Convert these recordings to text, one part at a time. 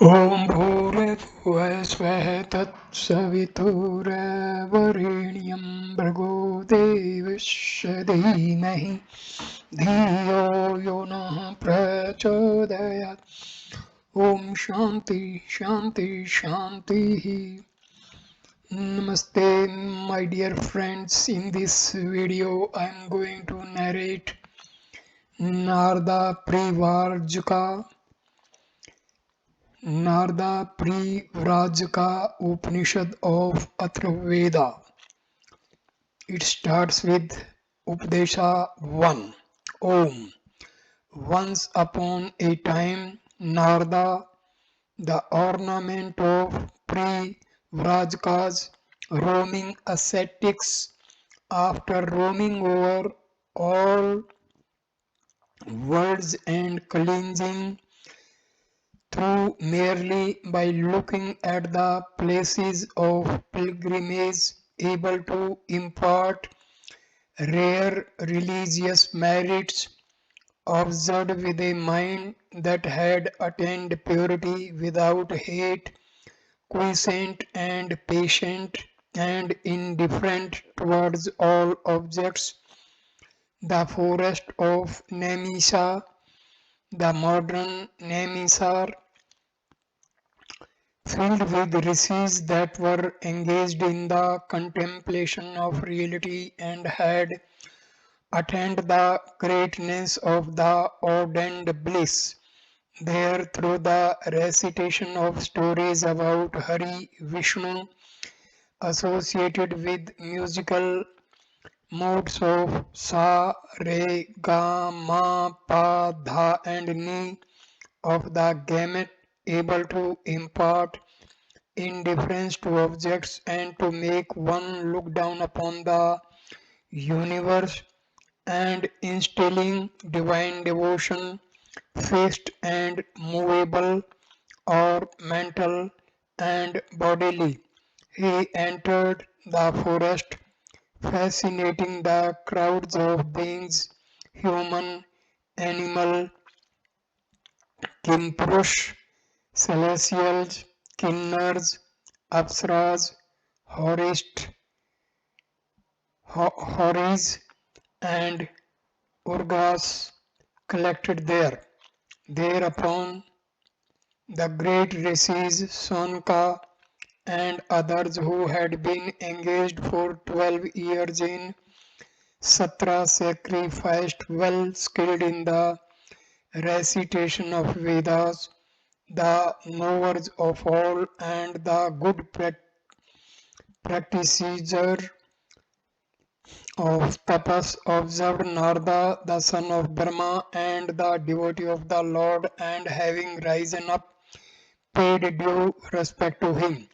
ॐ भूर्भुवः स्वः तत्सवितुर्वरेण्यं भर्गो देवस्य धीमहि धियो यो नः प्रचोदयात्। ॐ शान्ति शान्ति शान्तिः. Namaste, my dear friends. In this video, I am going to narrate Narada Parivrajaka Upanishad of Atharvaveda. It starts with Upadesha 1. Om. Once upon a time, Narada, the ornament of Parivrajaka's roaming ascetics, after roaming over all worlds and cleansing through merely by looking at the places of pilgrimage, able to impart rare religious merits, observed with a mind that had attained purity without hate, quiescent and patient and indifferent towards all objects. The forest of Nemisa, the modern Nemisar, filled with rishis that were engaged in the contemplation of reality and had attained the greatness of the ordained bliss. There, through the recitation of stories about Hari Vishnu associated with musical modes of sa, re, ga, ma, pa, dha, and ni of the gamut, able to impart indifference to objects and to make one look down upon the universe, and instilling divine devotion, fixed and movable or mental and bodily. He entered the forest, fascinating the crowds of beings, human, animal, Kimpurush, celestials, kinnars, apsaras, horist, horis, and urgas collected there. Thereupon the great rishis Sonka and others who had been engaged for 12 years in Satra sacrificed, well skilled in the recitation of Vedas, the knowers of all and the good practitioner of tapas, observed Narada, the son of Brahma and the devotee of the Lord, and having risen up, paid due respect to him.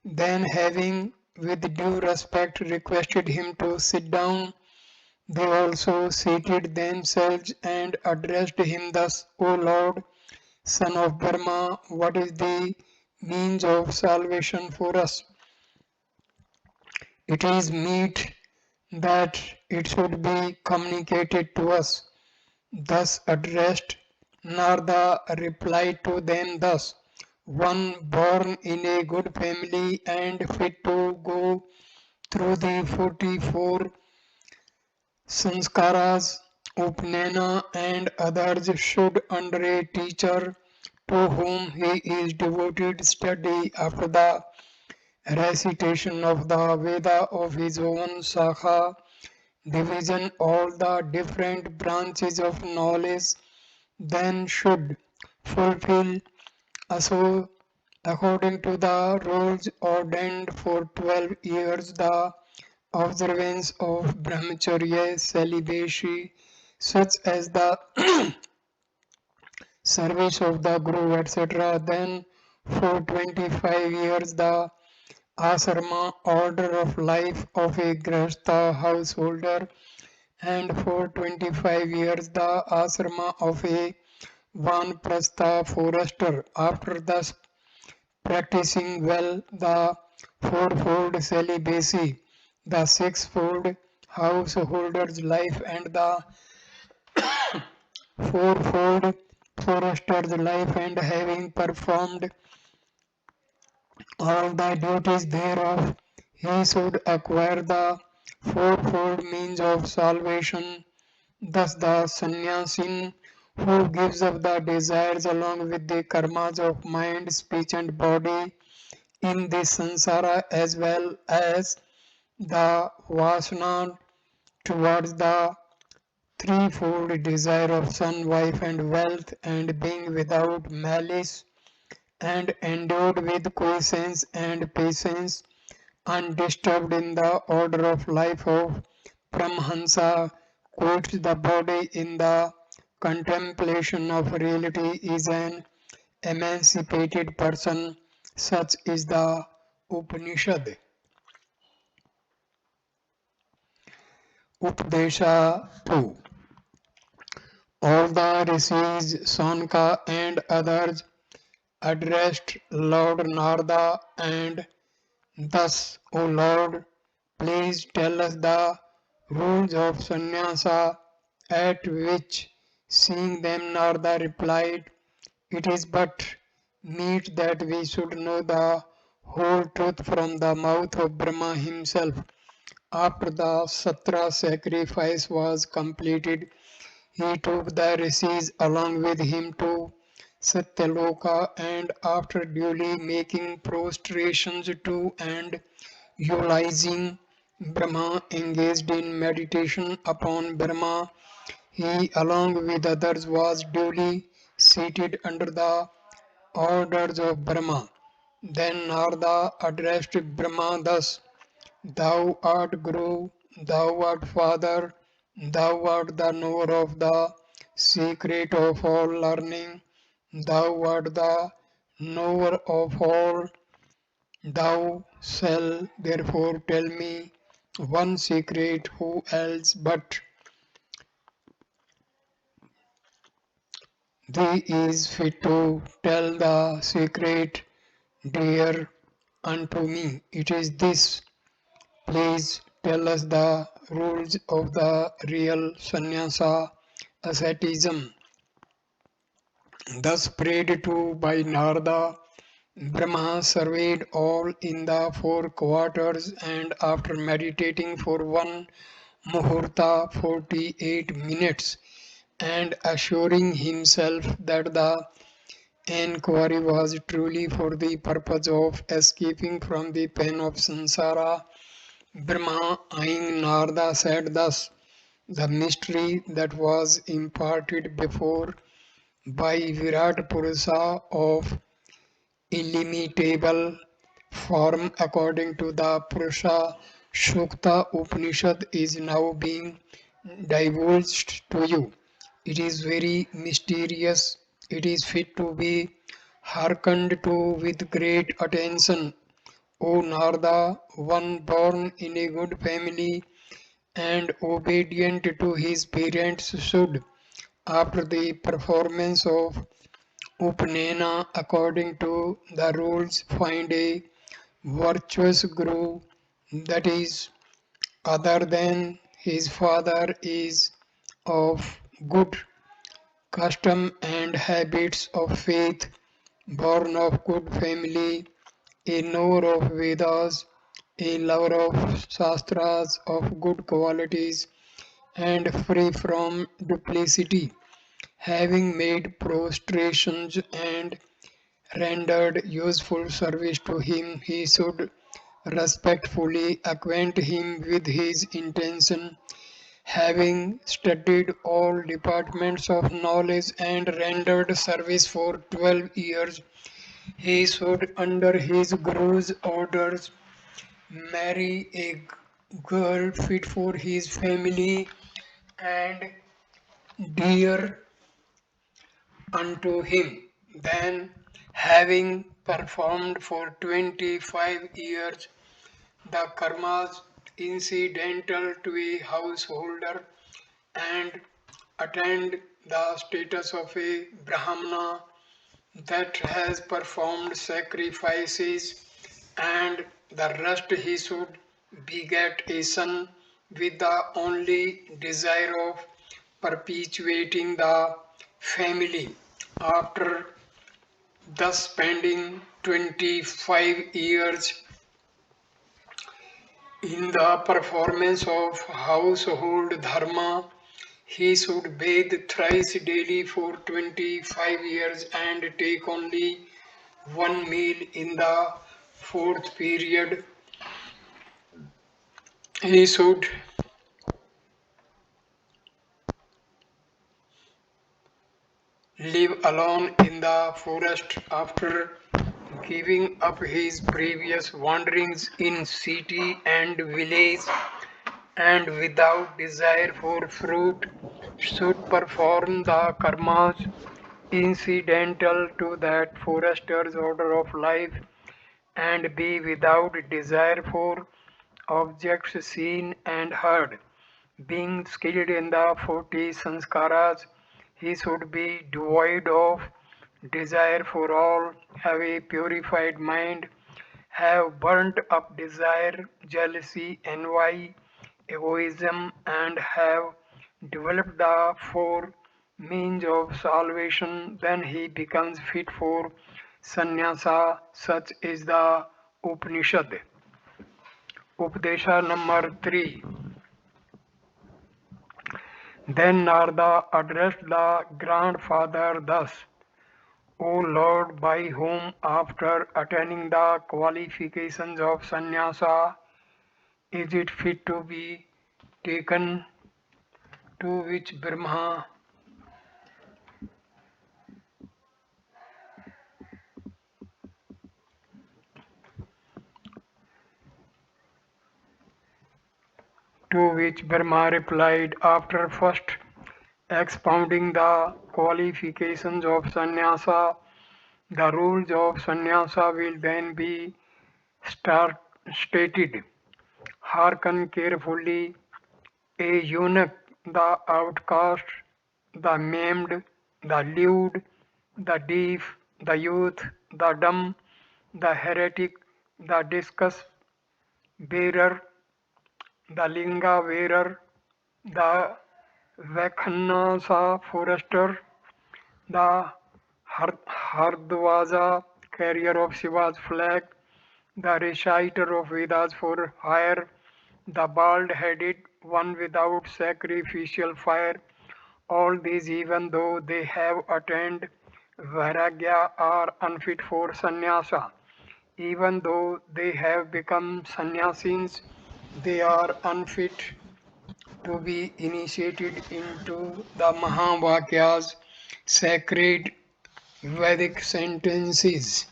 Then, having with due respect requested him to sit down, they also seated themselves and addressed him thus: O Lord, son of Brahma, what is the means of salvation for us? It is meet that it should be communicated to us. Thus addressed, Narada replied to them thus: one born in a good family and fit to go through the 44 sanskaras, Upanena, and others should, under a teacher to whom he is devoted, study after the recitation of the Veda of his own Shakha division all the different branches of knowledge, then should fulfill also according to the rules ordained for 12 years the observance of brahmacharya celibacy, such as the service of the Guru, etc. Then for 25 years the asrama order of life of a grahastha householder, and for 25 years the asrama of a vanprastha forester. After thus practicing well the fourfold celibacy, the sixfold householder's life, and the fourfold forester's life, and having performed all the duties thereof, he should acquire the fourfold means of salvation. Thus the sannyasin who gives up the desires along with the karmas of mind, speech and body in this sansara, as well as the vasana towards the threefold desire of son, wife and wealth, and being without malice and endued with quiescence and patience, undisturbed in the order of life of Brahmansa, quotes the body in the contemplation of reality is an emancipated person. Such is the Upanishad. Upadesha 2. All the rishis, Sonka and others addressed Lord Narada and thus, O Lord, please tell us the rules of sannyasa, at which, seeing them, Narada replied, it is but meet that we should know the whole truth from the mouth of Brahma himself. After the Satra sacrifice was completed, he took the rishis along with him to Satyaloka, and after duly making prostrations to and utilizing Brahma, engaged in meditation upon Brahma, he along with others was duly seated under the orders of Brahma. Then Narada addressed Brahma thus: Thou art Guru, thou art Father, thou art the knower of the secret of all learning, thou art the knower of all. Thou shalt therefore tell me one secret. Who else but thee is fit to tell the secret dear unto me? It is this. Please tell us the rules of the real sannyasa asceticism. Thus prayed to by Narada, Brahma surveyed all in the four quarters, and after meditating for one muhurta 48 minutes and assuring himself that the inquiry was truly for the purpose of escaping from the pain of samsara, Brahma, eyeing Narada, said thus: the mystery that was imparted before by Virat Purusha of illimitable form according to the Purusha Shukta Upanishad is now being divulged to you. It is very mysterious. It is fit to be hearkened to with great attention. O Narada, one born in a good family and obedient to his parents should, after the performance of Upanena according to the rules, find a virtuous guru, that is, other than his father, is of good custom and habits of faith, born of good family, a knower of Vedas, a lover of Shastras of good qualities, and free from duplicity, having made prostrations and rendered useful service to him, he should respectfully acquaint him with his intention. Having studied all departments of knowledge and rendered service for 12 years, he should, under his guru's orders, marry a girl fit for his family and dear unto him. Then, having performed for 25 years the karmas incidental to a householder and attained the status of a Brahmana, that has performed sacrifices, and the rest he should beget a son with the only desire of perpetuating the family. After thus spending 25 years in the performance of household dharma, he should bathe thrice daily for 25 years and take only one meal in the fourth period. He should live alone in the forest after giving up his previous wanderings in city and village, and without desire for fruit should perform the karmas incidental to that forester's order of life, and be without desire for objects seen and heard. Being skilled in the 40 sanskaras, he should be devoid of desire for all, have a purified mind, have burnt up desire, jealousy, envy, egoism, and have developed the four means of salvation. Then he becomes fit for sannyasa. Such is the Upanishad. Upadesha number 3. Then Narada addressed the grandfather thus: O Lord, by whom, after attaining the qualifications of sannyasa, is it fit to be taken, to which Brahma replied, after first expounding the qualifications of sannyasa, the rules of sannyasa will then be stated. Hearken carefully. A eunuch, the outcast, the maimed, the lewd, the deaf, the youth, the dumb, the heretic, the discus bearer, the linga wearer, the Vakhanasa forester, the Hardwaja carrier of Shiva's flag, the reciter of Vedas for hire, the bald-headed one without sacrificial fire, all these, even though they have attained vairagya, are unfit for sannyasa. Even though they have become sannyasins, they are unfit to be initiated into the Mahavakyas, sacred Vedic sentences.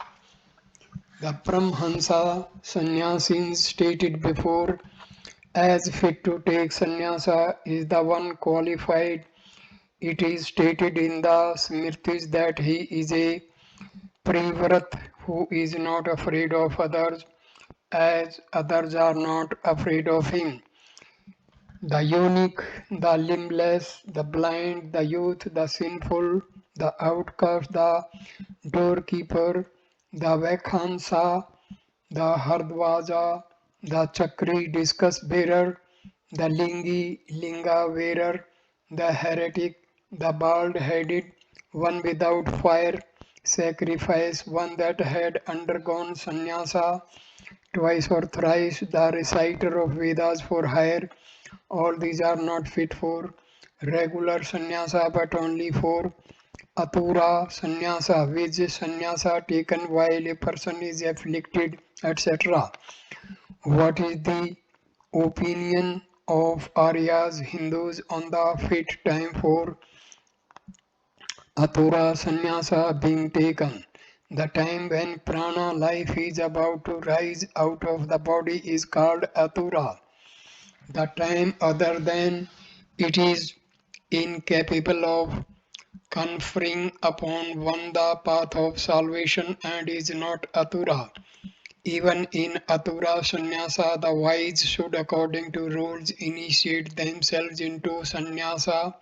The Paramhansa sannyasins stated before as fit to take sannyasa is the one qualified. It is stated in the Smritis that he is a Privrat who is not afraid of others, as others are not afraid of him. The eunuch, the limbless, the blind, the youth, the sinful, the outcast, the doorkeeper, the Vakhansa, the Hardwaja, the Chakri discus bearer, the Lingi linga wearer, the heretic, the bald-headed, one without fire, sacrifice, one that had undergone sannyasa, twice or thrice, the reciter of Vedas for hire. All these are not fit for regular sannyasa but only for Atura sannyasa, which is sannyasa taken while a person is afflicted, etc. What is the opinion of Aryas Hindus on the fit time for Atura sannyasa being taken? The time when prana life is about to rise out of the body is called Atura. The time other than it is incapable of conferring upon one the path of salvation and is not Atura. Even in Atura Sannyasa, the wise should, according to rules, initiate themselves into Sannyasa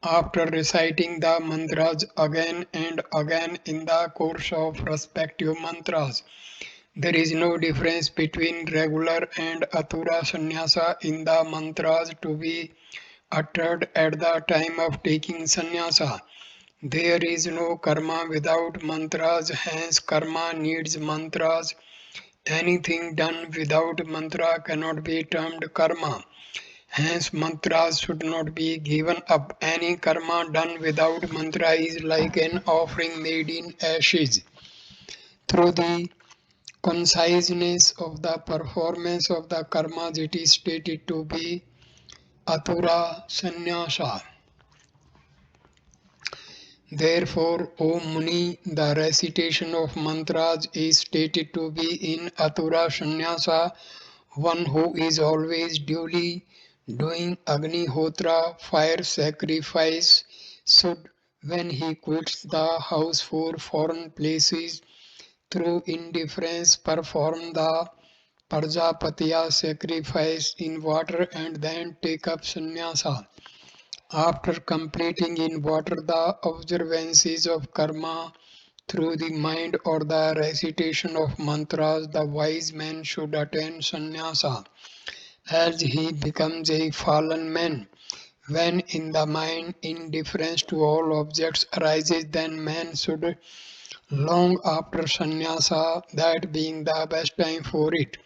after reciting the mantras again and again in the course of respective mantras. There is no difference between regular and Atura Sannyasa in the mantras to be uttered at the time of taking sannyasa. There is no karma without mantras, hence karma needs mantras. Anything done without mantra cannot be termed karma. Hence, mantras should not be given up. Any karma done without mantra is like an offering made in ashes. Through the conciseness of the performance of the karmas, it is stated to be atura sannyasa. Therefore, O Muni, the recitation of mantras is stated to be in atura sannyasa. One who is always duly doing Agnihotra fire sacrifice should, when he quits the house for foreign places, through indifference perform the Prajapatiya sacrifice in water and then take up sannyasa. After completing in water the observances of karma through the mind or the recitation of mantras, the wise man should attain sannyasa as he becomes a fallen man. When in the mind indifference to all objects arises, then man should long after sannyasa, that being the best time for it.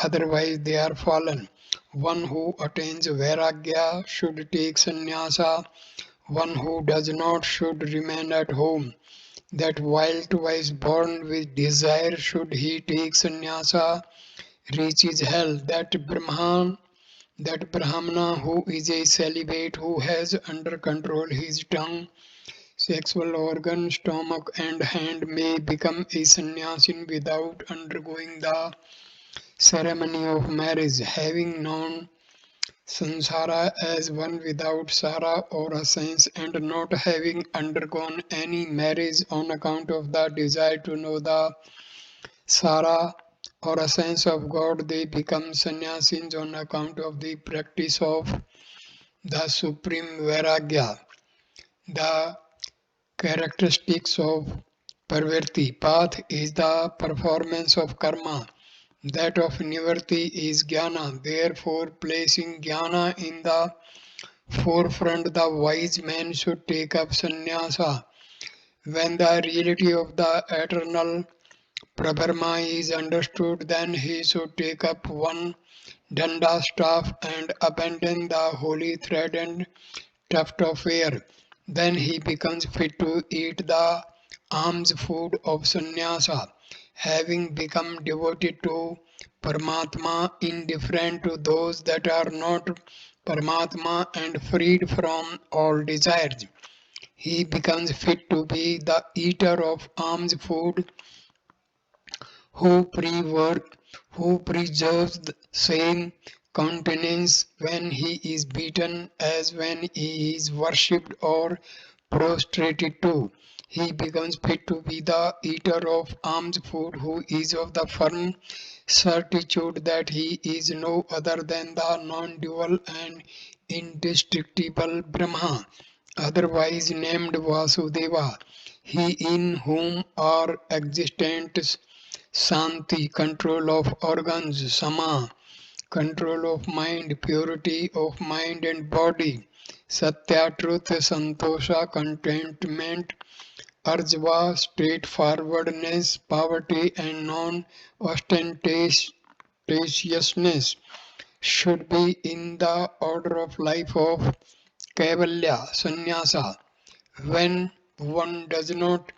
Otherwise, they are fallen. One who attains vairagya should take sannyasa. One who does not should remain at home. That while twice born with desire, should he take sannyasa, reaches hell. That Brahmana who is a celibate, who has under control his tongue, sexual organ, stomach, and hand, may become a sannyasin without undergoing the ceremony of marriage, having known samsara as one without sara or a sense, and not having undergone any marriage on account of the desire to know the sara or a sense of God. They become sannyasins on account of the practice of the supreme vairagya. The characteristics of Parvarti path is the performance of karma. That of Nivarti is jnana. Therefore, placing jnana in the forefront, the wise man should take up sannyasa. When the reality of the eternal Brahma is understood, then he should take up one danda staff and abandon the holy thread and tuft of air. Then he becomes fit to eat the alms food of sannyasa, having become devoted to Paramatma, indifferent to those that are not Paramatma, and freed from all desires. He becomes fit to be the eater of alms food, who who preserves the same countenance when he is beaten as when he is worshipped or prostrated to. He becomes fit to be the eater of alms food, who is of the firm certitude that he is no other than the non-dual and indestructible Brahma, otherwise named Vasudeva, he in whom are existent Santi, control of organs, Sama, control of mind, purity of mind and body, Satya, truth, Santosha, contentment, Arjava, straightforwardness, poverty, and non ostentatiousness should be in the order of life of Kaivalya, Sannyasa. When one does not,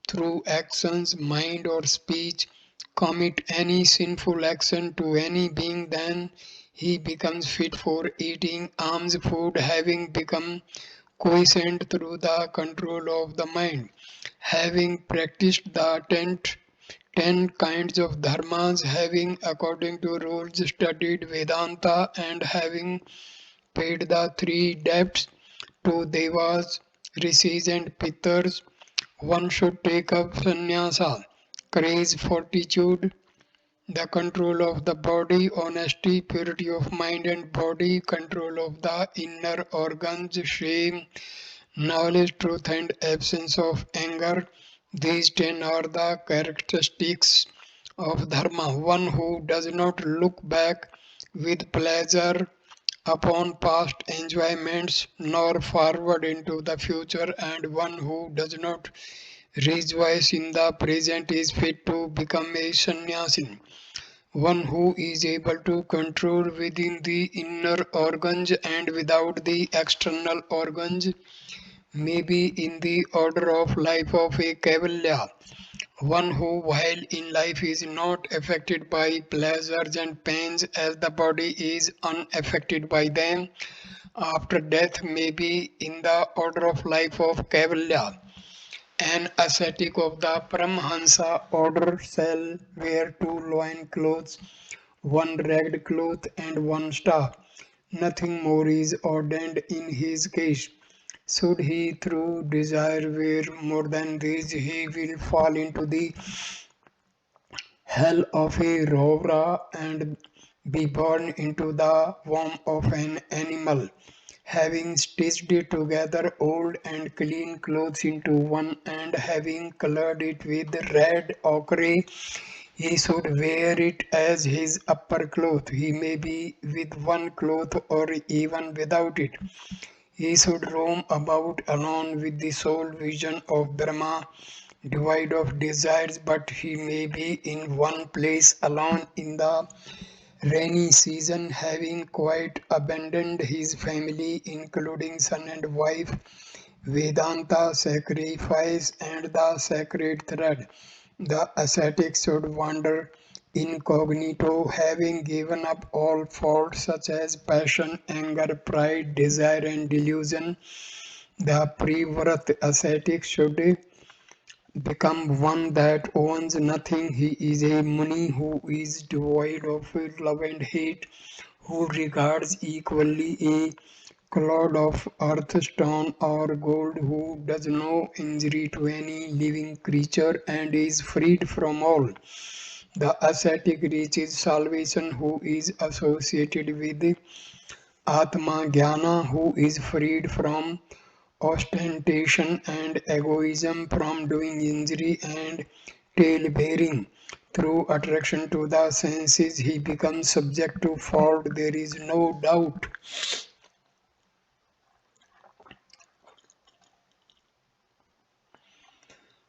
through actions, mind, or speech, commit any sinful action to any being, then he becomes fit for eating alms food, having become quiescent through the control of the mind. Having practiced the ten kinds of dharmas, having according to rules studied Vedanta, and having paid the three debts to devas, rishis, and pitars, one should take up sannyasa, courage, fortitude, the control of the body, honesty, purity of mind and body, control of the inner organs, shame, knowledge, truth, and absence of anger. These 10 are the characteristics of dharma. One who does not look back with pleasure upon past enjoyments nor forward into the future, and one who does not rejoice in the present is fit to become a sannyasi. One who is able to control within the inner organs and without the external organs may be in the order of life of a Kavalya. One who, while in life, is not affected by pleasures and pains as the body is unaffected by them, after death may be in the order of life of Kavalya. An ascetic of the Paramhansa order shall wear two loin clothes, one ragged cloth, and one staff. Nothing more is ordained in his case. Should he through desire wear more than these, he will fall into the hell of a rover and be born into the womb of an animal. Having stitched together old and clean clothes into one and having colored it with red ochre, he should wear it as his upper cloth. He may be with one cloth or even without it. He should roam about alone with the sole vision of Brahma, devoid of desires, but he may be in one place alone in the rainy season, having quite abandoned his family, including son and wife, Vedanta, sacrifice, and the sacred thread. The ascetic should wander incognito, having given up all faults such as passion, anger, pride, desire, and delusion. The pre-vrat ascetic should become one that owns nothing. He is a Muni who is devoid of love and hate, who regards equally a clod of earth, stone, or gold, who does no injury to any living creature and is freed from all. The ascetic reaches salvation who is associated with Atma Jnana, who is freed from ostentation and egoism, from doing injury and tale bearing. Through attraction to the senses, he becomes subject to fault, there is no doubt.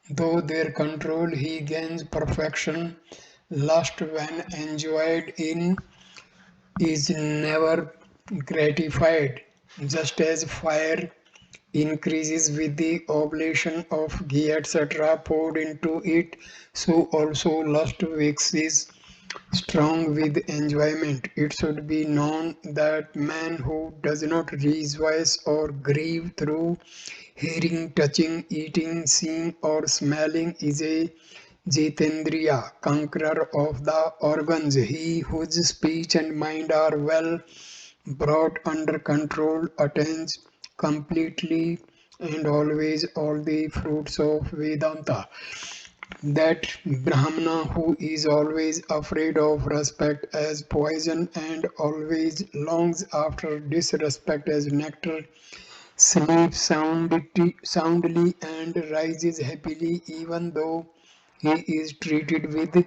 Though their control, he gains perfection. Lust, when enjoyed in, is never gratified, just as fire increases with the oblation of ghee etc. poured into it, so also lust waxes strong with enjoyment. It should be known that man who does not rejoice or grieve through hearing, touching, eating, seeing, or smelling is a Jitendriya, conqueror of the organs. He whose speech and mind are well brought under control attains completely and always all the fruits of Vedanta. That Brahmana who is always afraid of respect as poison and always longs after disrespect as nectar, sleeps soundly and rises happily even though he is treated with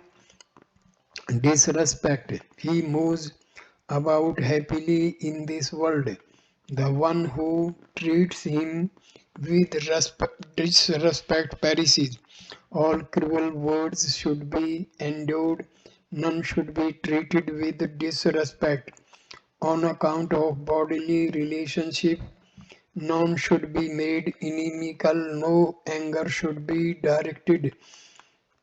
disrespect. He moves about happily in this world. The one who treats him with disrespect perishes. All cruel words should be endured. None should be treated with disrespect. On account of bodily relationship, none should be made inimical. No anger should be directed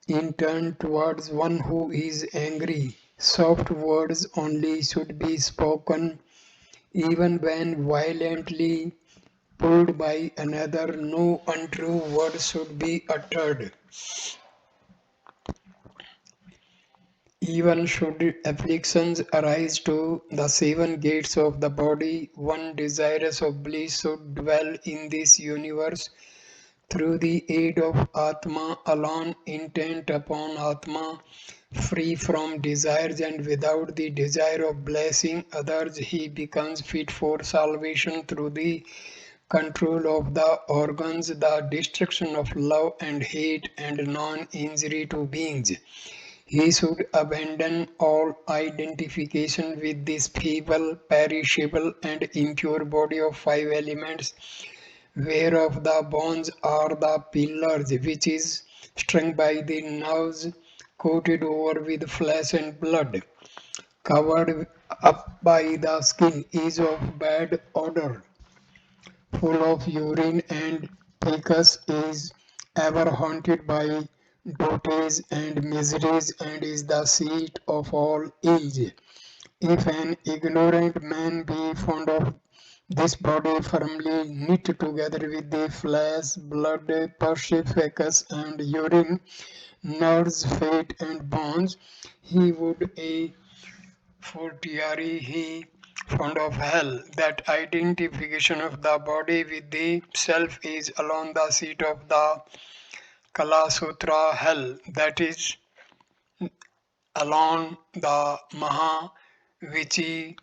in turn towards one who is angry. Soft words only should be spoken, even when violently pulled by another. No untrue word should be uttered. Even should afflictions arise to the seven gates of the body, one desirous of bliss should dwell in this universe through the aid of Atma alone, intent upon Atma, free from desires and without the desire of blessing others, he becomes fit for salvation through the control of the organs, the destruction of love and hate, and non injury to beings. He should abandon all identification with this feeble, perishable, and impure body of five elements, whereof the bones are the pillars, which is strung by the nerves, coated over with flesh and blood, covered up by the skin, is of bad odor, full of urine and fecus, is ever haunted by dotage and miseries, and is the seat of all ills. If an ignorant man be fond of this body firmly knit together with the flesh, blood, pus, fecus, and urine, nerves, fat, and bones, he would a fortiori he fond of hell. That identification of the body with the self is alone the seat of the Kala Sutra hell. That is alone the Maha Vichi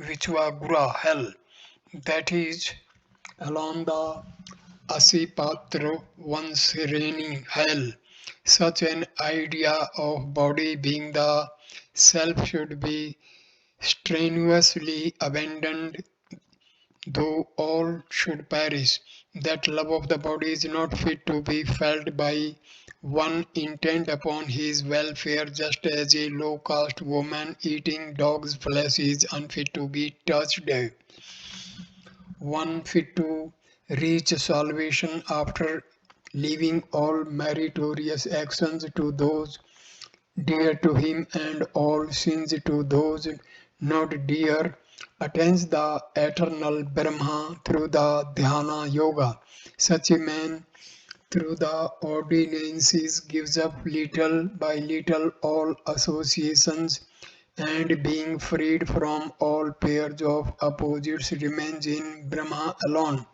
Vichwagura hell. That is along the Asipatra Vansireni hell. Such an idea of body being the self should be strenuously abandoned, though all should perish. That love of the body is not fit to be felt by one intent upon his welfare, just as a low caste woman eating dog's flesh is unfit to be touched. One fit to reach salvation after leaving all meritorious actions to those dear to him and all sins to those not dear, attains the eternal Brahma through the dhyana yoga. Such a man through the ordinances gives up little by little all associations, and being freed from all pairs of opposites remains in Brahma alone.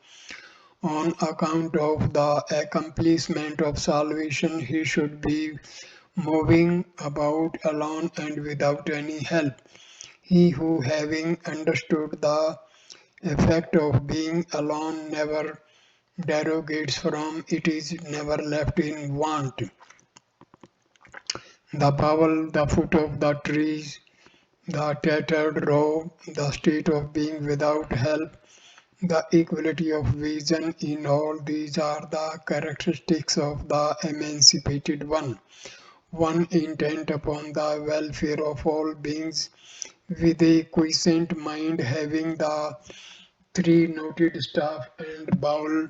On account of the accomplishment of salvation, he should be moving about alone and without any help. He who, having understood the effect of being alone, never derogates from it, is never left in want. The bowel, the foot of the trees, the tattered robe, the state of being without help, the equality of vision, in all these are the characteristics of the emancipated one. One intent upon the welfare of all beings, with a quiescent mind, having the three noted staff and bowl,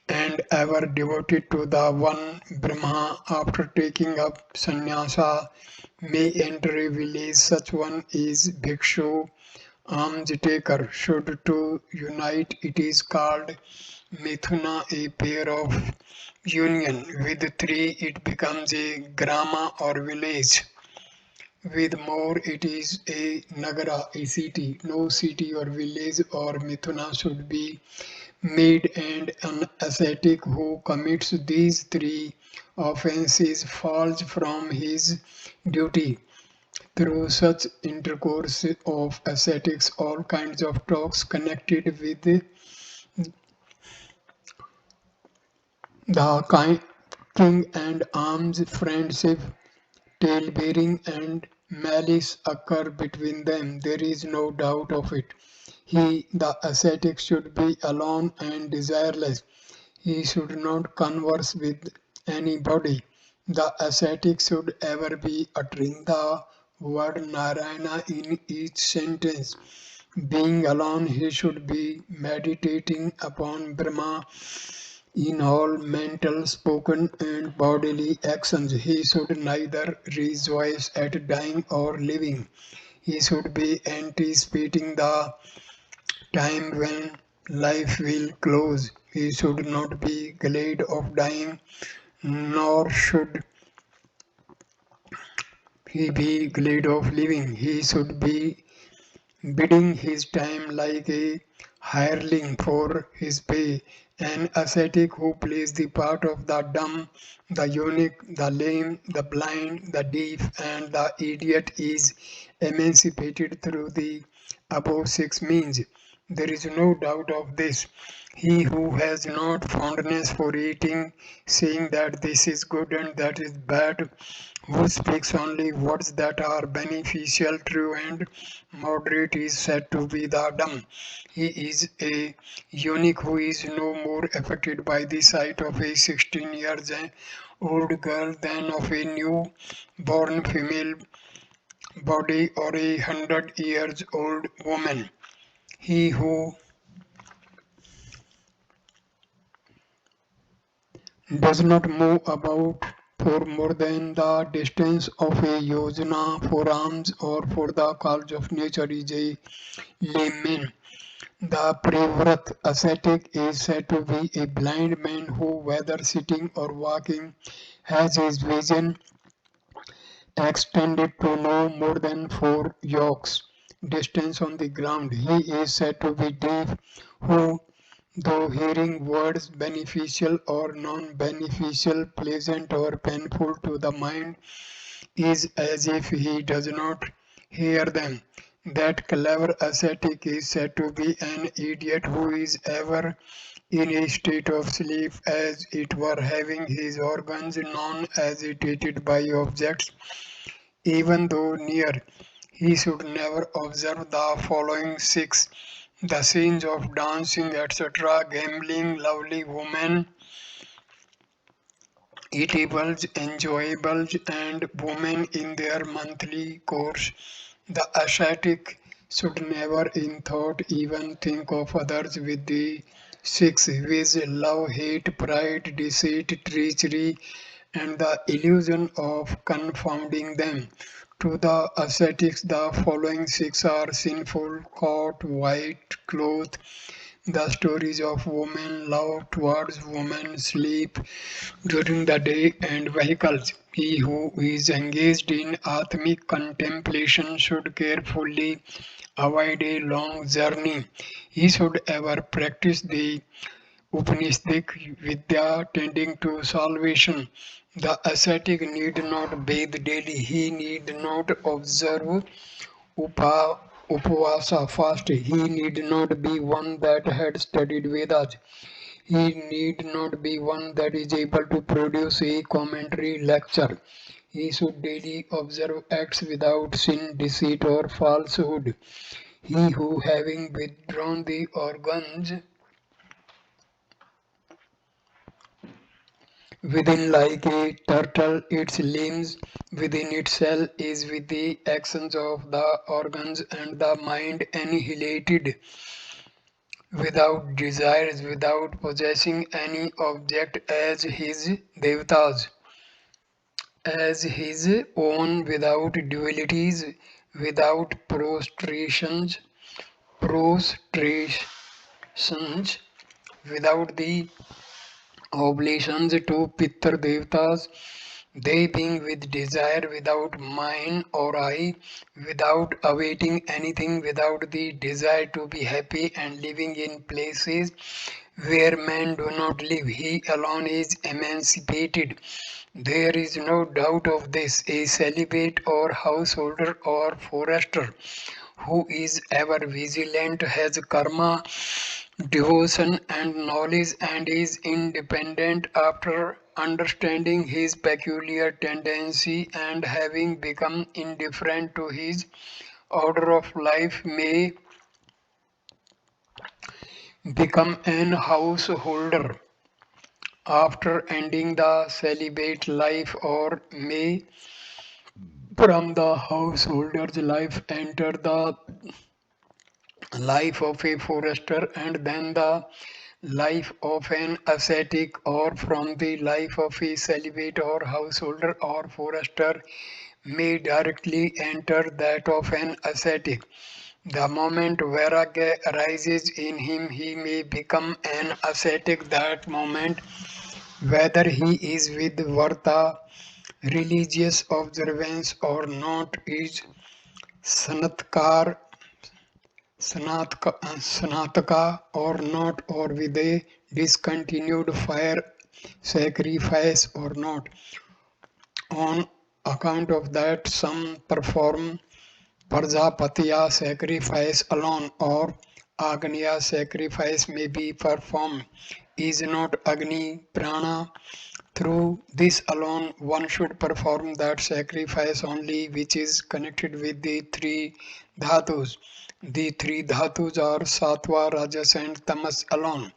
and ever devoted to the one Brahma, after taking up sannyasa, may enter a village. Such one is bhikshu, alms taker. Should to unite, it is called mithuna, a pair of union. With three, it becomes a grama or village. With more, it is a nagara, a city. No city or village or mithuna should be made, and an ascetic who commits these three offenses falls from his duty. Through such intercourse of ascetics, all kinds of talks connected with the king and arms, friendship, tale-bearing, and malice occur between them. There is no doubt of it. He, the ascetic, should be alone and desireless. He should not converse with anybody. The ascetic should ever be uttering the word Narayana in each sentence. Being alone, he should be meditating upon Brahma in all mental, spoken, and bodily actions. He should neither rejoice at dying or living. He should be anticipating the time when life will close. He should not be glad of dying, nor should he be glad of living. He should be biding his time like a hireling for his pay. An ascetic who plays the part of the dumb, the eunuch, the lame, the blind, the deaf, and the idiot is emancipated through the above six means. There is no doubt of this. He who has not fondness for eating, saying that this is good and that is bad, who speaks only words that are beneficial, true, and moderate, is said to be the dumb. He is a eunuch who is no more affected by the sight of a 16 years old girl than of a new born female body or a 100 years old woman. He who does not move about for more than the distance of a yojana for alms or for the cause of nature is a layman. The Privrat ascetic is said to be a blind man who, whether sitting or walking, has his vision extended to no more than 4 yokes distance on the ground. He is said to be deaf who, though hearing words beneficial or non-beneficial, pleasant or painful to the mind, is as if he does not hear them. That clever ascetic is said to be an idiot who is ever in a state of sleep, as it were having his organs non-agitated by objects, even though near. He should never observe the following six: the scenes of dancing, etc., gambling, lovely women, eatables, enjoyables, and women in their monthly course. The ascetic should never in thought even think of others with the six, viz. Love, hate, pride, deceit, treachery, and the illusion of confounding them. To the ascetics, the following six are sinful: coat, white cloth, the stories of women, love towards women, sleep during the day, and vehicles. He who is engaged in Atmic contemplation should carefully avoid a long journey. He should ever practice the Upanishadic Vidya tending to salvation. The ascetic need not bathe daily. He need not observe Upavasa fast. He need not be one that had studied Vedas. He need not be one that is able to produce a commentary lecture. He should daily observe acts without sin, deceit, or falsehood. He who, having withdrawn the organs within like a turtle, its limbs within itself is with the actions of the organs and the mind annihilated, without desires, without possessing any object as his devatas, as his own, without dualities, without prostrations, without the oblations to Pitar Devatas, they being with desire, without mine or I, without awaiting anything, without the desire to be happy and living in places where men do not live. He alone is emancipated. There is no doubt of this. A celibate or householder or forester who is ever vigilant has karma, devotion, and knowledge, and is independent after understanding his peculiar tendency and having become indifferent to his order of life, may become an householder after ending the celibate life, or may from the householder's life enter the life of a forester, and then the life of an ascetic, or from the life of a celibate or householder or forester may directly enter that of an ascetic. The moment vairagya arises in him, he may become an ascetic that moment, whether he is with Varta, religious observance, or not, is Sanatkar, Sanataka or not, or with a discontinued fire sacrifice or not. On account of that, some perform Prajapatiya sacrifice alone, or Agnya sacrifice may be performed is not Agni Prana. Through this alone, one should perform that sacrifice only which is connected with the three dhatus. The three dhatus are Sattva, Rajas, and Tamas alone.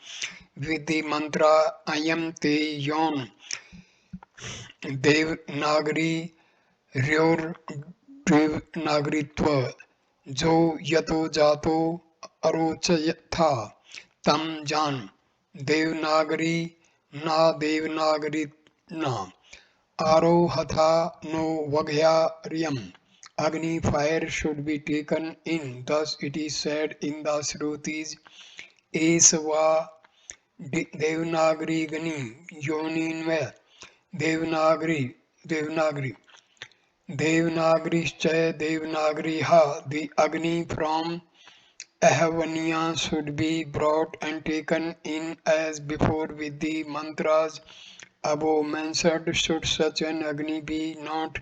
With the mantra Ayam Te Yon Devanagari Ryor Devanagritva Jo Yato Jato Arochayatha Tam Jan Devanagari Na Devanagari Na Arohatha no Vagyariyam. Agni fire should be taken in. Thus it is said in the Shrutis, Esava Devanagari Gani Yoninve Devanagari Devanagari Devanagrischa Devanagriha. The Agni from Ahavaniya should be brought and taken in as before with the mantras above mentioned. Should such an Agni be not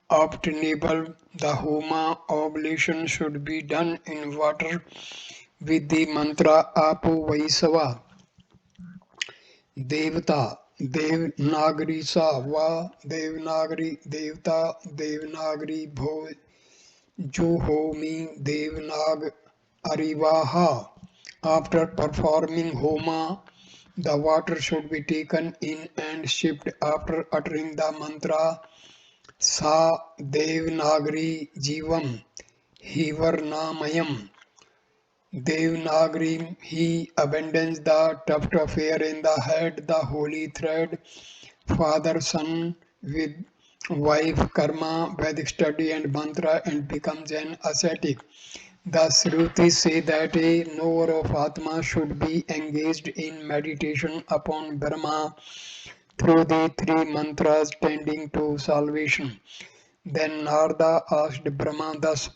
obtainable, the Homa oblation should be done in water with the mantra Apo Vaisava Devata Devanagari Sa Va Devanagari Devata Devanagari Bho Juhomi Devanag Arivaha. After performing Homa, the water should be taken in and shipped after uttering the mantra Sa Devanagari Jivam Hivarnamayam. Devanagari, he abandons the tuft of hair in the head, the holy thread, father, son, with wife, karma, Vedic study and mantra, and becomes an ascetic. The Shrutis say that a knower of Atma should be engaged in meditation upon Brahma through the three mantras tending to salvation. Then Narada asked Brahma thus,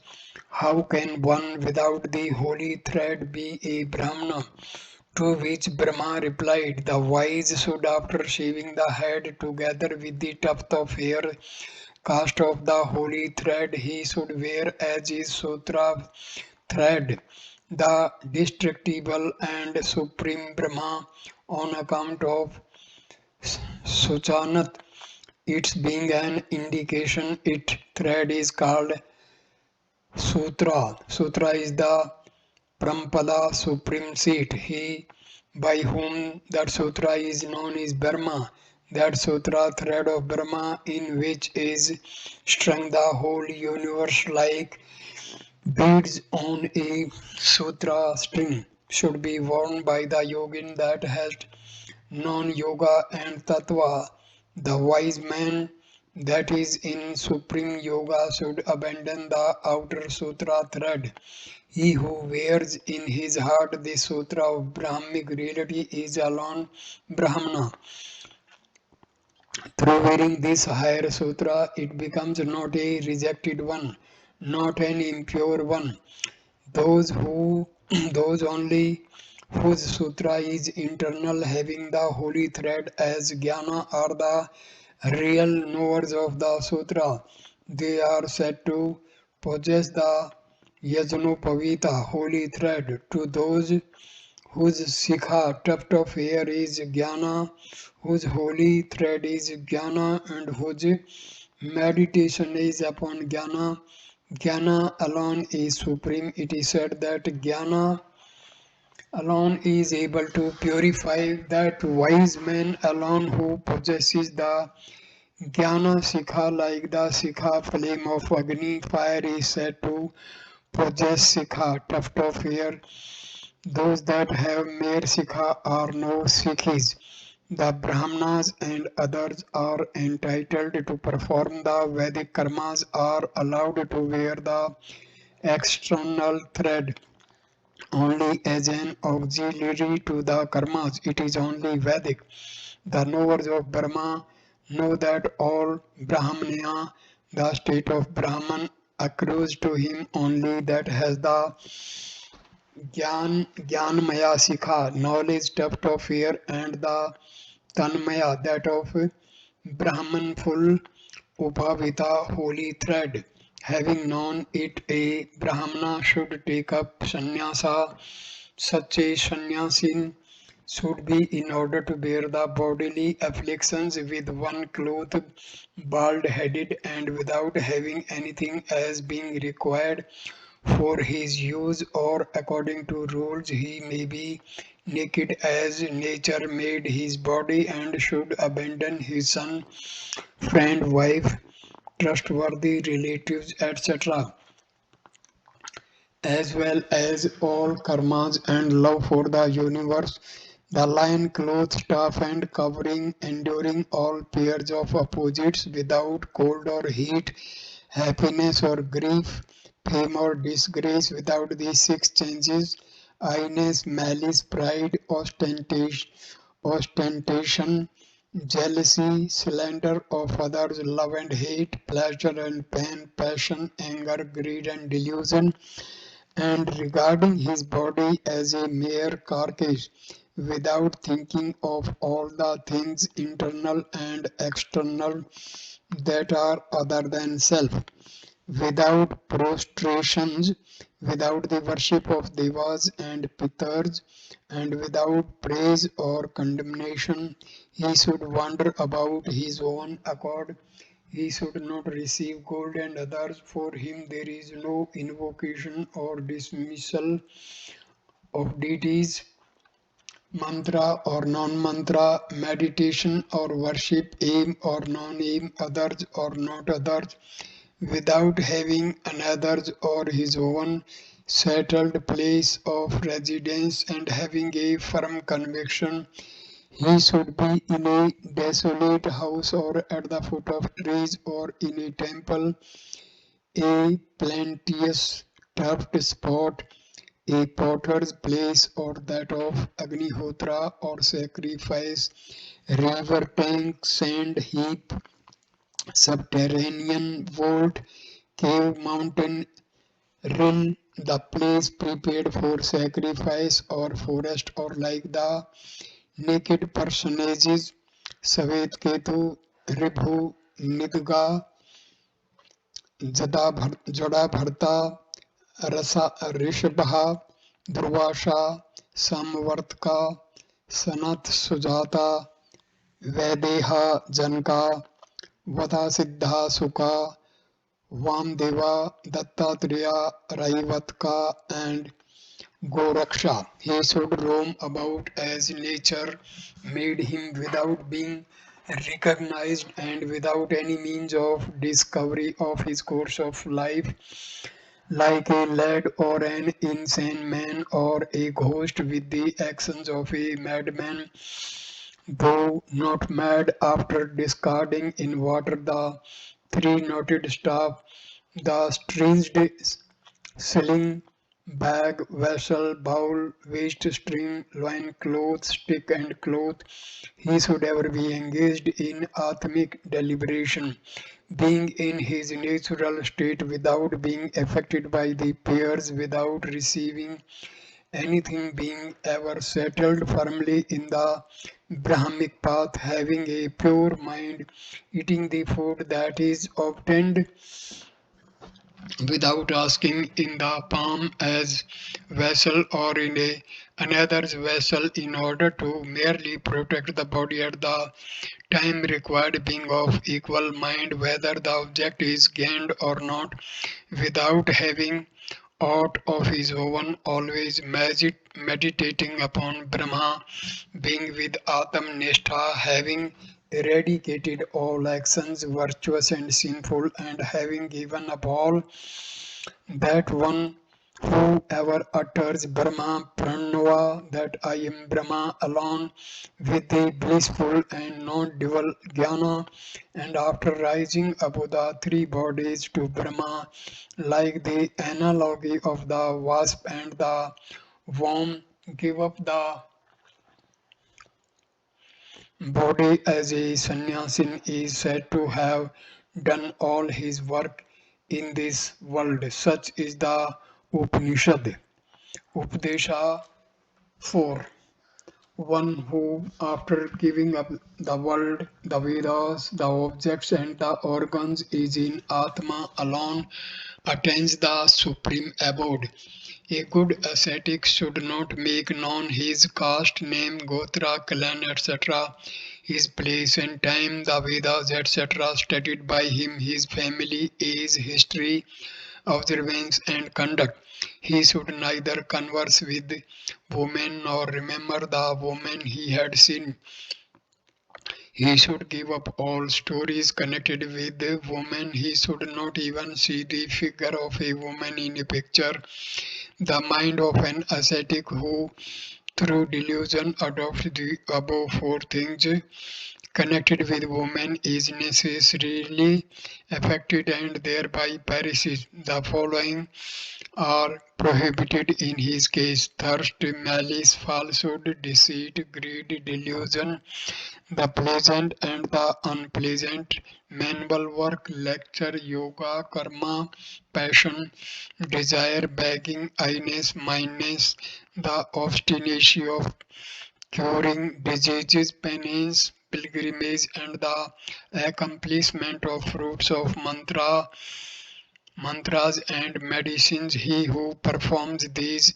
how can one without the holy thread be a Brahmana? To which Brahma replied, the wise should, after shaving the head together with the tuft of hair, cast off the holy thread he should wear as his sutra thread. The destructible and supreme Brahma, on account of Suchanat, its being an indication, its thread is called Sutra. Sutra is the Prampada supreme seat. He by whom that sutra is known is Brahma. That sutra thread of Brahma in which is strung the whole universe like beads on a sutra string should be worn by the yogin that has known yoga and tattva. The wise man that is in supreme yoga should abandon the outer sutra thread. He who wears in his heart the sutra of Brahmic reality is alone Brahmana. Through wearing this higher sutra, it becomes not a rejected one, not an impure one. Those who, those only whose sutra is internal, having the holy thread as jnana, are the real knowers of the sutra. They are said to possess the Yajnopavita holy thread. To those whose sikha, tuft of hair, is jnana, whose holy thread is jnana, and whose meditation is upon jnana, jnana alone is supreme. It is said that jnana alone is able to purify. That wise man alone who possesses the jnana sikha, like the sikha flame of Agni fire, is said to possess sikha, tuft of hair. Those that have mere sikha are no sikhis. The Brahmanas and others are entitled to perform the Vedic karmas, are allowed to wear the external thread only as an auxiliary to the karmas. It is only Vedic. The knowers of Brahma know that all Brahmanya, the state of Brahman, accrues to him only that has the Jnanmaya Sikha, knowledge, tuft of fear, and the Tanmaya, that of Brahman full Upavita holy thread. Having known it, a Brahmana should take up sannyasa. Such a sannyasin should be in order to bear the bodily afflictions with one cloth, bald headed, and without having anything as being required for his use, or according to rules he may be naked as nature made his body, and should abandon his son, friend, wife, trustworthy relatives, etc., as well as all karmas and love for the universe. The lion clothes, staff, and covering, enduring all pairs of opposites without cold or heat, happiness or grief, fame or disgrace, without these six changes: I-ness, malice, pride, ostentation, jealousy, slander of others, love and hate, pleasure and pain, passion, anger, greed, and delusion, and regarding his body as a mere carcass, without thinking of all the things internal and external that are other than self, without prostrations, without the worship of devas and pitars, and without praise or condemnation, he should wander about his own accord. He should not receive gold and others. For him there is no invocation or dismissal of deities, mantra or non-mantra, meditation or worship, aim or non-aim, others or not others, without having another's or his own settled place of residence, and having a firm conviction he should be in a desolate house, or at the foot of trees, or in a temple, a plenteous turfed spot, a potter's place, or that of Agnihotra or sacrifice, river tank, sand heap, subterranean vault, cave, mountain, rill, the place prepared for sacrifice, or forest, or like the naked personages Savetketu, Ribhu, Nidga, Jadabharta, Rishabha, Durvasha, Samvartka, Sanat Sujata, Vedeha, Janka, Vadasiddha Sukha, Vamdeva, Dattatreya, Raivatka, and Goraksha. He should roam about as nature made him, without being recognized and without any means of discovery of his course of life, like a lad or an insane man or a ghost, with the actions of a madman, though not mad. After discarding in water the three-knotted staff, the stringed sling, bag, vessel, bowl, waist string, loin cloth, stick, and cloth, he should ever be engaged in atmic deliberation, being in his natural state, without being affected by the pairs, without receiving anything, being ever settled firmly in the Brahmic path, having a pure mind, eating the food that is obtained without asking, in the palm as vessel, or in another's vessel, in order to merely protect the body at the time required, being of equal mind whether the object is gained or not, without having aught of his own, always meditating upon Brahma, being with Atam Nishtha, having eradicated all actions virtuous and sinful, and having given up all, that one who ever utters Brahma Pranava, that I am Brahma alone, with the blissful and non-dual jnana, and after rising above the three bodies to Brahma, like the analogy of the wasp and the worm, give up the body as a sannyasin is said to have done all his work in this world. Such is the Upanishad. Upadesha 4. one who, after giving up the world, the Vedas, the objects and the organs, is in Atma alone, attains the supreme abode. A good ascetic should not make known his caste, name, gotra, clan, etc., his place and time, the Vedas, etc., studied by him, his family, age, history, observance, and conduct. He should neither converse with women nor remember the woman he had seen. He should give up all stories connected with the woman. He should not even see the figure of a woman in a picture. The mind of an ascetic who, through delusion, adopts the above four things connected with women is necessarily affected and thereby perishes. The following are prohibited in his case: thirst, malice, falsehood, deceit, greed, delusion, the pleasant and the unpleasant, manual work, lecture, yoga, karma, passion, desire, begging, I-ness, mindness, the obstinacy of curing diseases, penance, pilgrimage, and the accomplishment of fruits of mantras and medicines. He who performs these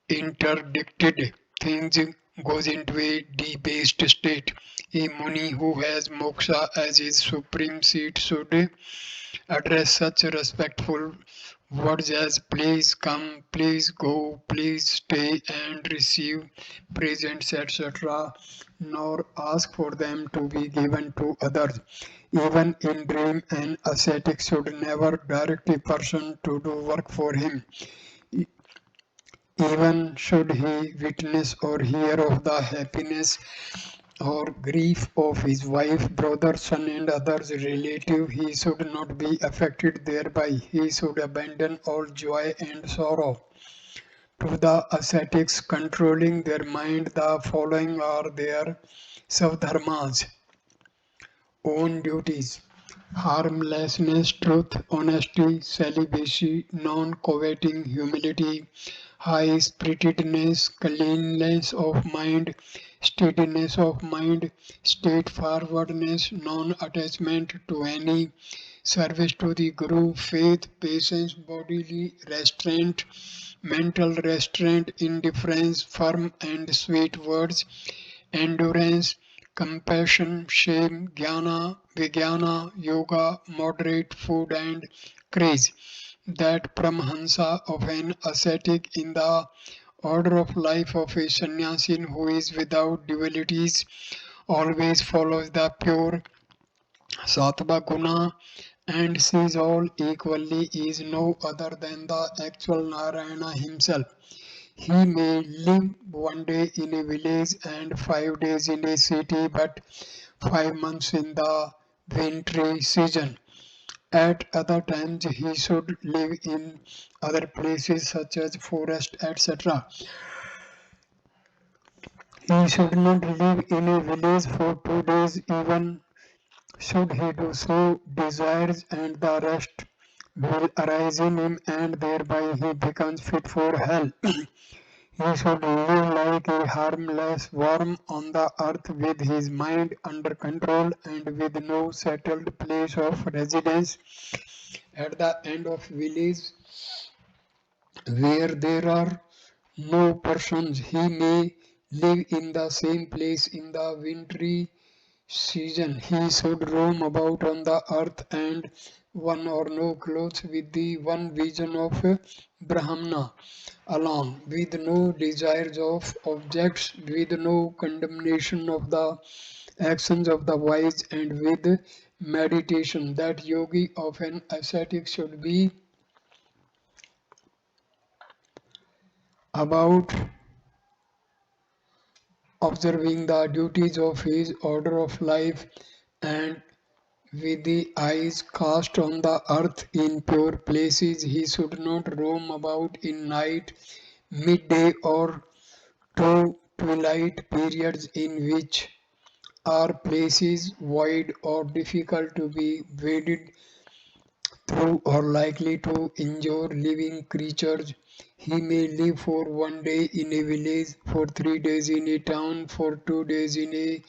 interdicted things goes into a debased state. A Muni who has moksha as his supreme seat should address such respectful words as please come, please go, please stay and receive presents, etc., nor ask for them to be given to others. Even in dream, an ascetic should never direct a person to do work for him. Even should he witness or hear of the happiness or grief of his wife, brother, son, and others relative, he should not be affected thereby. He should abandon all joy and sorrow. To the ascetics controlling their mind, the following are their savdharmas, own duties: harmlessness, truth, honesty, celibacy, non-coveting, humility, high-spiritedness, cleanness of mind, steadiness of mind, straightforwardness, non-attachment to any, service to the Guru, faith, patience, bodily restraint, mental restraint, indifference, firm and sweet words, endurance, compassion, shame, jnana, vijnana, yoga, moderate food and craze. That Paramahansa of an ascetic in the order of life of a sannyasin who is without dualities always follows the pure sattva guna and sees all equally is no other than the actual Narayana himself. He may live one day in a village and 5 days in a city, but 5 months in the wintry season. At other times, he should live in other places such as forest, etc. He should not live in a village for 2 days, even should he do so, desires and the rest will arise in him, and thereby he becomes fit for hell. He should live like a harmless worm on the earth with his mind under control and with no settled place of residence at the end of village where there are no persons. He may live in the same place in the wintry season. He should roam about on the earth and one or no clothes with the one vision of Brahmana alone, with no desires of objects, with no condemnation of the actions of the wise, and with meditation. That yogi of an ascetic should be about observing the duties of his order of life and with the eyes cast on the earth in pure places. He should not roam about in night, midday, or twilight periods in which are places void or difficult to be waded through or likely to injure living creatures. He may live for 1 day in a village, for 3 days in a town, for 2 days in a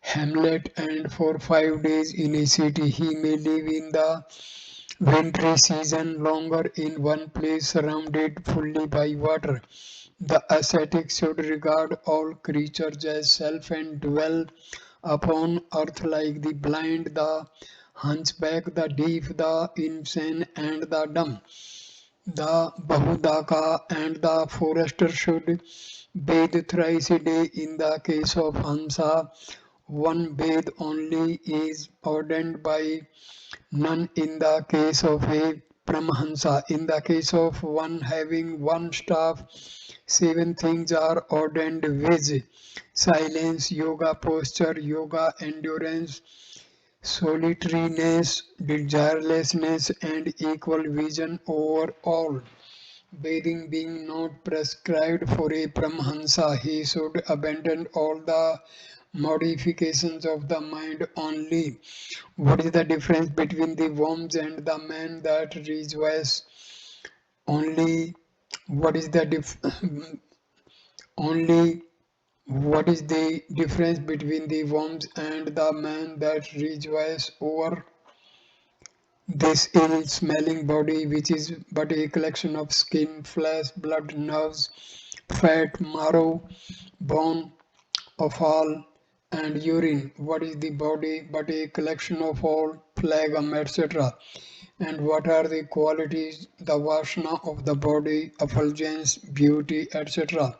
hamlet, and for 5 days in a city. He may live in the wintry season longer in one place surrounded fully by water. The ascetic should regard all creatures as self and dwell upon earth like the blind, the hunchback, the deaf, the insane, and the dumb. The Bahudaka and the forester should bathe thrice a day. In the case of Hansa, one bathe only is ordained by none in the case of a Brahmansa. In the case of one having one staff, seven things are ordained with silence, yoga posture, yoga endurance, solitariness, desirelessness, and equal vision over all. Bathing being not prescribed for a Brahmansa, he should abandon all the modifications of the mind only. What is the difference between the worms and the man that rejoices only? What is the only what is the difference between the worms and the man that rejoices over this ill-smelling body, which is but a collection of skin, flesh, blood, nerves, fat, marrow, bone, offal, and urine? What is the body but a collection of all phlegm, etc.? And what are the qualities, the vasana of the body, effulgence, beauty, etc.?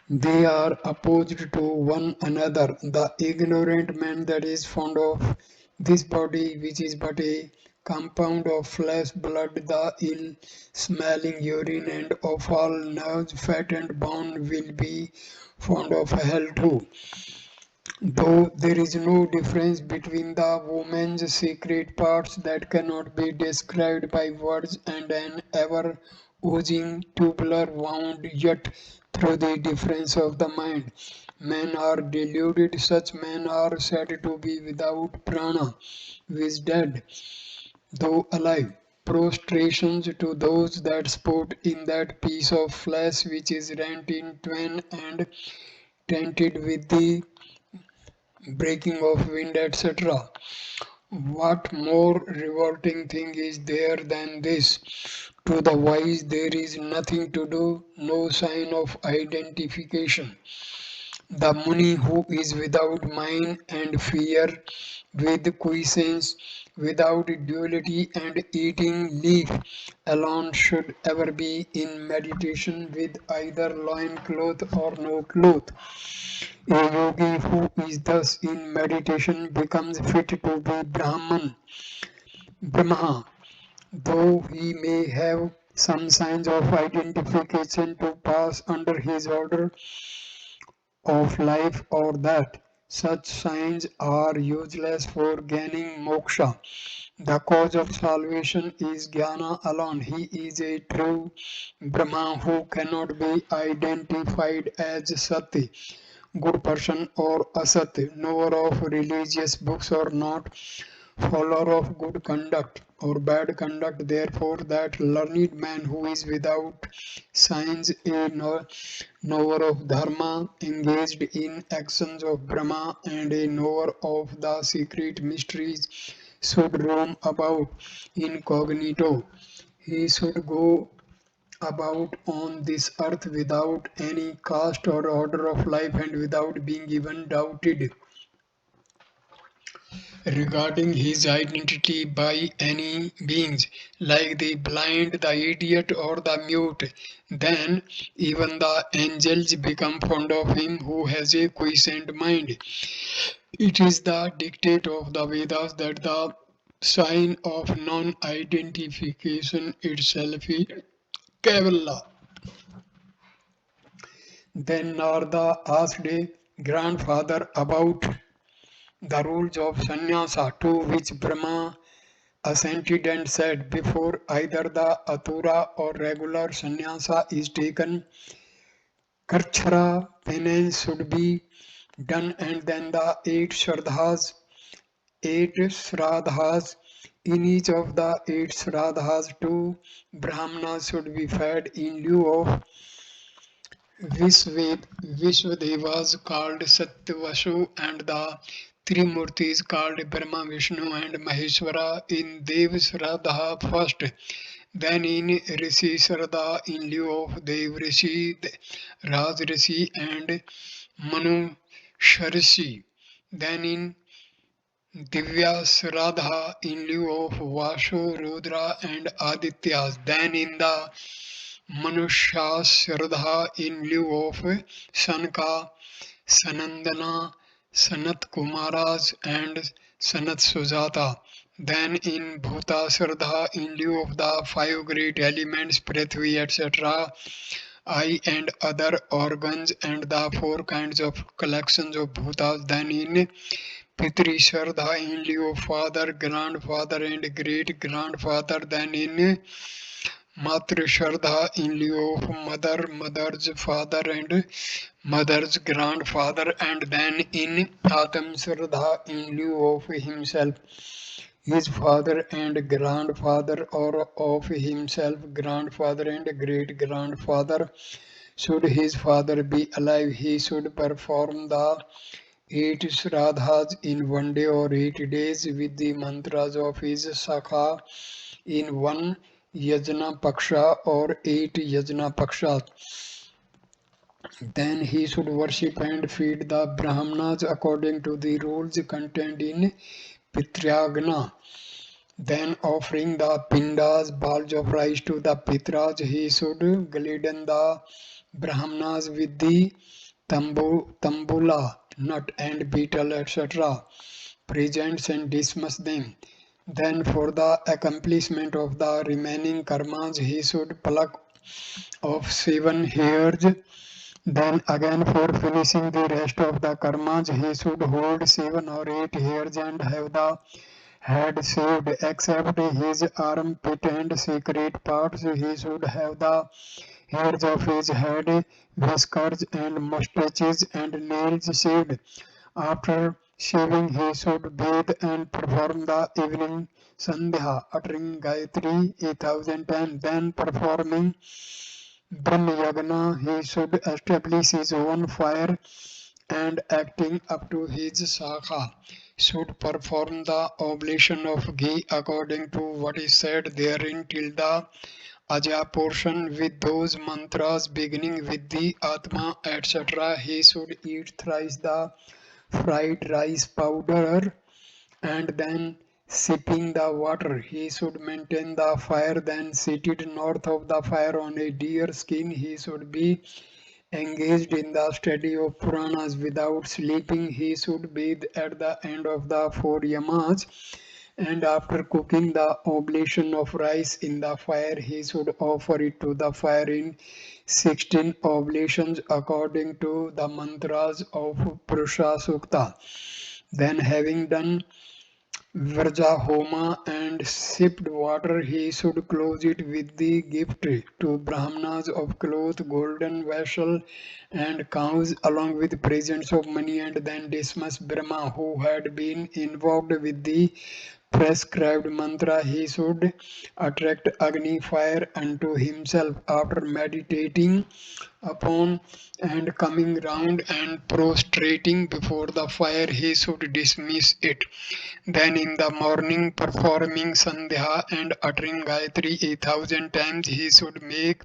They are opposed to one another. The ignorant man that is fond of this body, which is but a compound of flesh, blood, the ill-smelling urine, and of all nerves, fat, and bone, will be fond of hell too. Though there is no difference between the woman's secret parts that cannot be described by words and an ever oozing tubular wound, yet through the difference of the mind, men are deluded. Such men are said to be without prana, who is dead, though alive. Prostrations to those that sport in that piece of flesh which is rent in twain and tainted with the breaking of wind, etc. What more revolting thing is there than this? To the wise there is nothing to do, no sign of identification. The Muni who is without mind and fear, with quiescence, without duality and eating leaf alone, should ever be in meditation with either loin cloth or no cloth. A yogi who is thus in meditation becomes fit to be Brahma, though he may have some signs of identification to pass under his order of life, or that such signs are useless for gaining moksha. The cause of salvation is jnana alone. He is a true Brahma who cannot be identified as Sati, good person, or Asat, knower of religious books or not, follower of good conduct or bad conduct. Therefore, that learned man who is without signs, a knower of dharma, engaged in actions of Brahma, and a knower of the secret mysteries, should roam about incognito. He should go about on this earth without any caste or order of life and without being even doubted regarding his identity by any beings, like the blind, the idiot, or the mute. Then even the angels become fond of him who has a quiescent mind. It is the dictate of the Vedas that the sign of non-identification itself is Kevala. Then Narada asked a grandfather about the rules of sannyasa, to which Brahma assented and said, before either the atura or regular sannyasa is taken, karchara penance should be done, and then the eight shraddhas In each of the 8 Shraddhas, 2 Brahmanas should be fed in lieu of Vishwadevas called Satyavashu and the Trimurtis called Brahma, Vishnu and Maheshwara in Dev Shraddha first, then in Rishi Shraddha in lieu of Dev Rishi, Raj Rishi and Manu Sharishi, then in Divya Shraddha in lieu of Vashu, Rudra and Adityas, then in the Manusha Shraddha in lieu of Sanka, Sanandana, Sanat Kumaras and Sanat Sujata. Then in Bhuta Shraddha in lieu of the 5 great elements, Prithvi, etc., eye and other organs and the 4 kinds of collections of Bhutas. Then in Pitri Shraddha in lieu of father, grandfather and great grandfather. Then in Matra Shraddha in lieu of mother, mother's father and mother's grandfather, and then in Atam Shraddha in lieu of himself, his father and grandfather, or of himself, grandfather and great grandfather. Should his father be alive, he should perform the 8 Shraddhas in 1 day or 8 days with the mantras of his Sakha in 1 Yajna Paksha or 8 Yajna Pakshas. Then he should worship and feed the Brahmanas according to the rules contained in Pitragna. Then offering the Pindas, balls of rice to the Pitras, he should gladden the Brahmanas with the tambula, nut and beetle, etc. presents and dismiss them. Then for the accomplishment of the remaining karmas, he should pluck off 7 hairs. Then again for finishing the rest of the karmas, he should hold 7 or 8 hairs and have the head shaved except his armpit and secret parts. He should have the hairs of his head, whiskers and mustaches and nails shaved. After shaving, he should bathe and perform the evening sandhya, uttering Gayatri 8,000 times. Then performing Brahmayagna, he should establish his own fire and acting up to his sakha should perform the oblation of ghee according to what is said therein till the aja portion with those mantras beginning with the atma etc. He should eat thrice the fried rice powder and then sipping the water. He should maintain the fire, then seated north of the fire on a deer skin. He should be engaged in the study of Puranas without sleeping. He should bathe at the end of the 4 yamas. And after cooking the oblation of rice in the fire, he should offer it to the fire in 16 oblations according to the mantras of Purusha Sukta. Then having done Vraja Homa and sipped water, he should close it with the gift to Brahmanas of cloth, golden vessel, and cows, along with presents of money, and then dismiss Brahma, who had been involved with the prescribed mantra. He should attract Agni fire unto himself after meditating upon and coming round and prostrating before the fire. He should dismiss it. Then in the morning, performing Sandhya and uttering Gayatri 8,000 times, he should make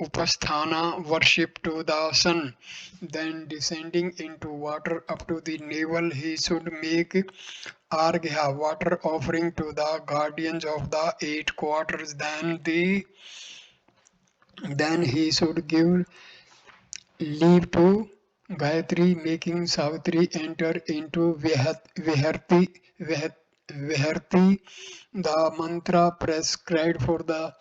Upasthana worship to the sun. Then descending into water up to the navel, he should make Arghya water offering to the guardians of the 8 quarters. Then he should give leave to Gayatri, making Savitri enter into Viharti, the mantra prescribed for the.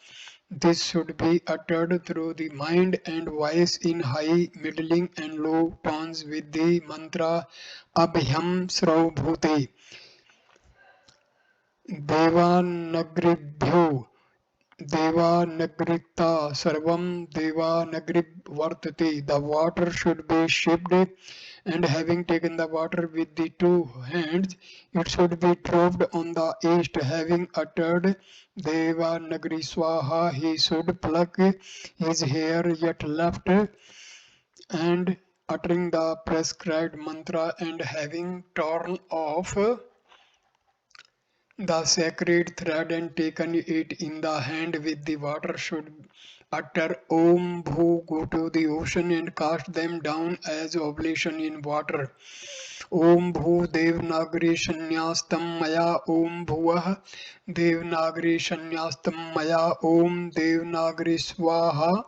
This should be uttered through the mind and voice in high, middling, and low tones with the mantra Abhyam Sraubhute. Devanagribbhyo Devanagrita Sarvam Devanagrib Vartate. The water should be shipped and having taken the water with the two hands, it should be dropped on the east. Having uttered Deva Nagri Swaha, he should pluck his hair yet left, and uttering the prescribed mantra and having torn off the sacred thread and taken it in the hand with the water, should utter Om Bhu, go to the ocean and cast them down as oblation in water. Om Bhu Devnagari Shanyastam Maya Om Bhuvah Devnagari Shanyastam Maya Om Devnagari Swaha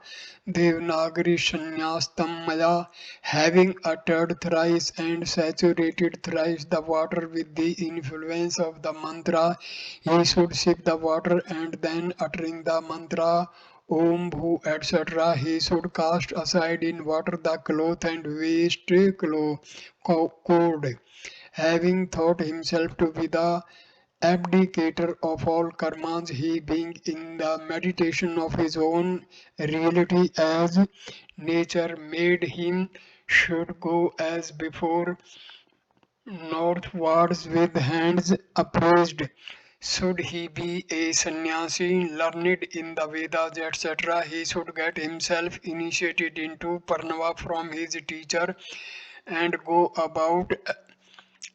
Devnagari Shanyastam Maya. Having uttered thrice and saturated thrice the water with the influence of the mantra, he should sip the water and then uttering the mantra Om Bhu etc. he should cast aside in water the cloth and waste cord. Having thought himself to be the abdicator of all karmas, he being in the meditation of his own reality as nature made him, should go as before northwards with hands upraised. Should he be a sannyasi learned in the Vedas, etc., he should get himself initiated into Parnava from his teacher and go about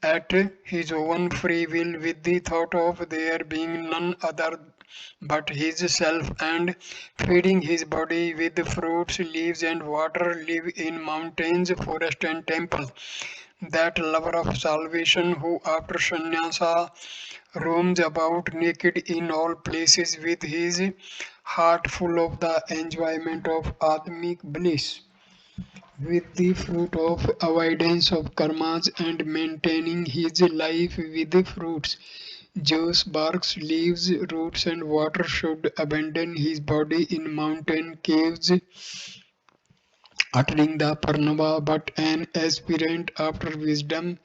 at his own free will with the thought of there being none other but his self, and feeding his body with fruits, leaves and water, live in mountains, forest and temple. That lover of salvation who after sannyasa roams about naked in all places with his heart full of the enjoyment of Atmic bliss, with the fruit of avoidance of karmas and maintaining his life with the fruits, juice, barks, leaves, roots and water, should abandon his body in mountain caves uttering the Parnava, but an aspirant after wisdom,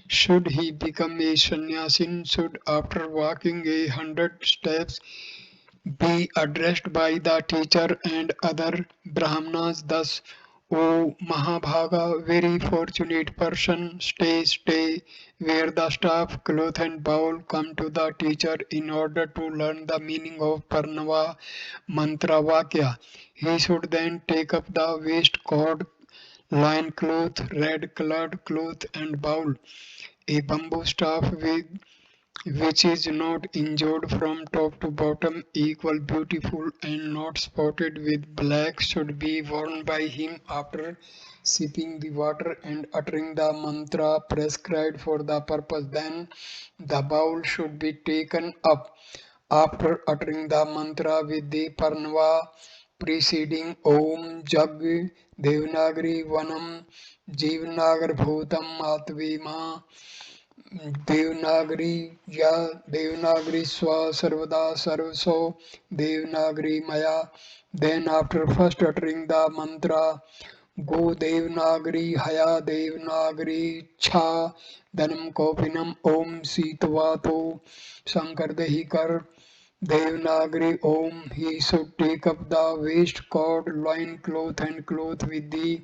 should he become a sannyasin, should after walking 100 steps be addressed by the teacher and other Brahmanas thus, O Mahabhaga, very fortunate person, stay, wear the staff, cloth and bowl, come to the teacher in order to learn the meaning of Parnava mantra Vakya. He should then take up the waist cord, loin cloth, red colored cloth and bowl, a bamboo staff with which is not injured from top to bottom, equal beautiful and not spotted with black, should be worn by him after sipping the water and uttering the mantra prescribed for the purpose. Then the bowl should be taken up after uttering the mantra with the parnava preceding Om Jag Devnagari Vanam Jivnagar Bhutam Atvima Devnagari Ya Devnagari Swa Sarvada Sarvso Devnagari Maya. Then after first uttering the mantra Go Devnagari Haya Devnagari Cha Dhanam Kopinam Om Sitvato Sankardahikar Devnagari Om, he should take up the waist cord, loin cloth and cloth with the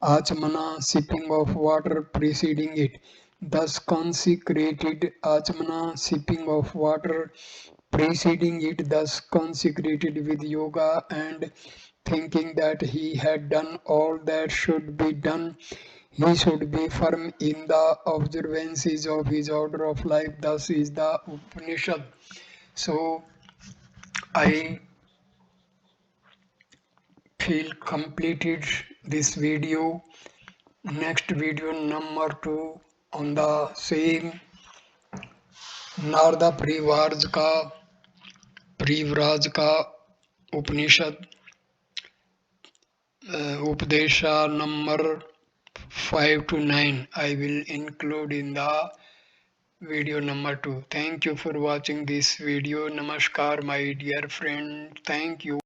Achmana, sipping of water preceding it. Thus consecrated Achmana, sipping of water preceding it, thus consecrated with yoga and thinking that he had done all that should be done, he should be firm in the observances of his order of life. Thus is the Upanishad. So I feel completed this video. Next video number 2 on the same Narada Parivrajaka Upanishad Upadesha number 5 to 9 I will include in the video number 2. Thank you for watching this video. Namaskar my dear friend. Thank you.